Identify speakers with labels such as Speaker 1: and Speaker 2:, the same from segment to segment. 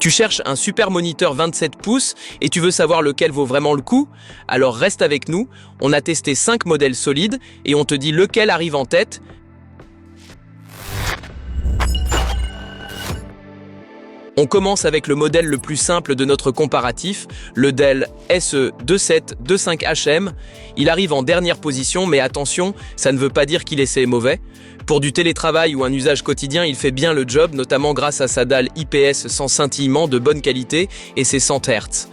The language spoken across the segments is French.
Speaker 1: Tu cherches un super moniteur 27 pouces et tu veux savoir lequel vaut vraiment le coup? Alors reste avec nous, on a testé 5 modèles solides et on te dit lequel arrive en tête. On commence avec le modèle le plus simple de notre comparatif, le Dell SE2725HM. Il arrive en dernière position, mais attention, ça ne veut pas dire qu'il est mauvais. Pour du télétravail ou un usage quotidien, il fait bien le job, notamment grâce à sa dalle IPS sans scintillement de bonne qualité et ses 100 Hz.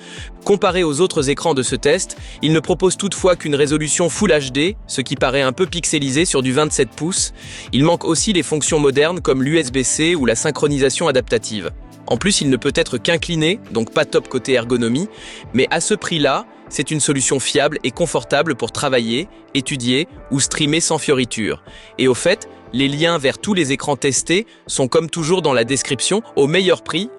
Speaker 1: Comparé aux autres écrans de ce test, il ne propose toutefois qu'une résolution Full HD, ce qui paraît un peu pixelisé sur du 27 pouces. Il manque aussi les fonctions modernes comme l'USB-C ou la synchronisation adaptative. En plus, il ne peut être qu'incliné, donc pas top côté ergonomie, mais à ce prix-là, c'est une solution fiable et confortable pour travailler, étudier ou streamer sans fioritures. Et au fait, les liens vers tous les écrans testés sont comme toujours dans la description au meilleur prix.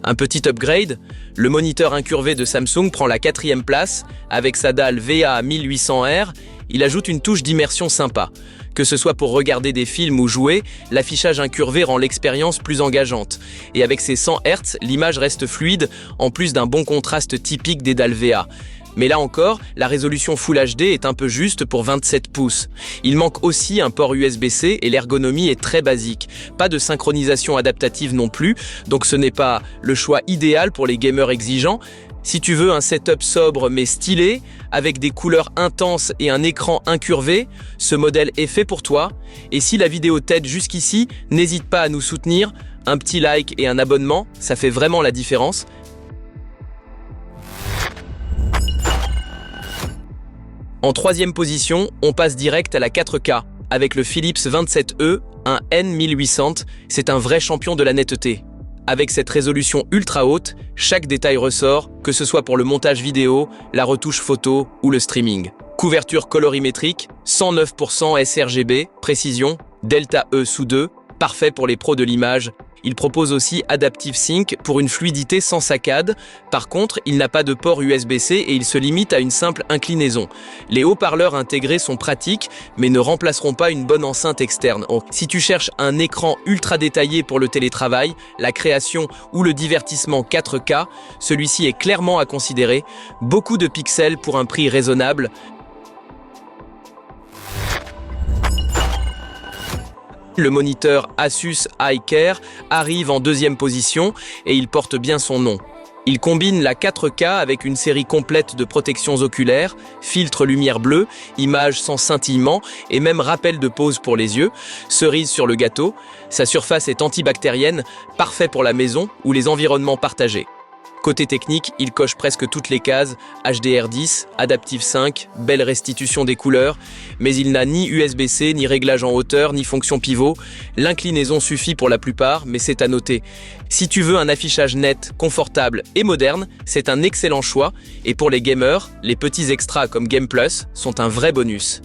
Speaker 1: Un petit upgrade, le moniteur incurvé de Samsung prend la 4e place avec sa dalle VA 1800R. Il ajoute une touche d'immersion sympa. Que ce soit pour regarder des films ou jouer, l'affichage incurvé rend l'expérience plus engageante. Et avec ses 100 Hz, l'image reste fluide, en plus d'un bon contraste typique des dalles VA. Mais là encore, la résolution Full HD est un peu juste pour 27 pouces. Il manque aussi un port USB-C et l'ergonomie est très basique. Pas de synchronisation adaptative non plus, donc ce n'est pas le choix idéal pour les gamers exigeants. Si tu veux un setup sobre mais stylé, avec des couleurs intenses et un écran incurvé, ce modèle est fait pour toi. Et si la vidéo t'aide jusqu'ici, n'hésite pas à nous soutenir. Un petit like et un abonnement, ça fait vraiment la différence. En 3e position, on passe direct à la 4K, avec le Philips 27E, un N1800, c'est un vrai champion de la netteté. Avec cette résolution ultra haute, chaque détail ressort, que ce soit pour le montage vidéo, la retouche photo ou le streaming. Couverture colorimétrique, 109% sRGB, précision, Delta E sous 2, parfait pour les pros de l'image. Il propose aussi Adaptive Sync pour une fluidité sans saccade. Par contre, il n'a pas de port USB-C et il se limite à une simple inclinaison. Les haut-parleurs intégrés sont pratiques, mais ne remplaceront pas une bonne enceinte externe. Si tu cherches un écran ultra détaillé pour le télétravail, la création ou le divertissement 4K, celui-ci est clairement à considérer. Beaucoup de pixels pour un prix raisonnable. Le moniteur Asus iCare arrive en 2e position et il porte bien son nom. Il combine la 4K avec une série complète de protections oculaires, filtre lumière bleue, images sans scintillement et même rappel de pause pour les yeux. Cerise sur le gâteau, sa surface est antibactérienne, parfait pour la maison ou les environnements partagés. Côté technique, il coche presque toutes les cases, HDR10, Adaptive 5, belle restitution des couleurs, mais il n'a ni USB-C, ni réglage en hauteur, ni fonction pivot. L'inclinaison suffit pour la plupart, mais c'est à noter. Si tu veux un affichage net, confortable et moderne, c'est un excellent choix, et pour les gamers, les petits extras comme Game Plus sont un vrai bonus.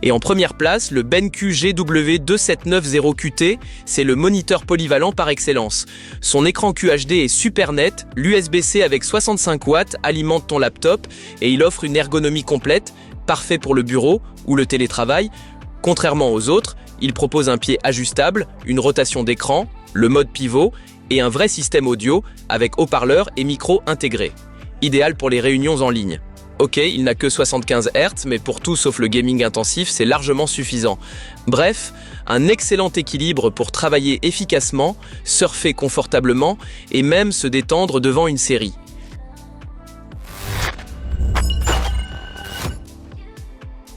Speaker 1: Et en première place, le BenQ GW2790QT, c'est le moniteur polyvalent par excellence. Son écran QHD est super net, l'USB-C avec 65 watts alimente ton laptop et il offre une ergonomie complète, parfait pour le bureau ou le télétravail. Contrairement aux autres, il propose un pied ajustable, une rotation d'écran, le mode pivot et un vrai système audio avec haut-parleur et micro intégrés. Idéal pour les réunions en ligne. Ok, il n'a que 75 Hz, mais pour tout sauf le gaming intensif, c'est largement suffisant. Bref, un excellent équilibre pour travailler efficacement, surfer confortablement et même se détendre devant une série.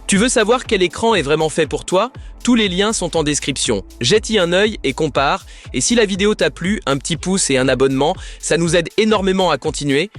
Speaker 1: Tu veux savoir quel écran est vraiment fait pour toi? Tous les liens sont en description. Jette-y un œil et compare. Et si la vidéo t'a plu, un petit pouce et un abonnement, ça nous aide énormément à continuer.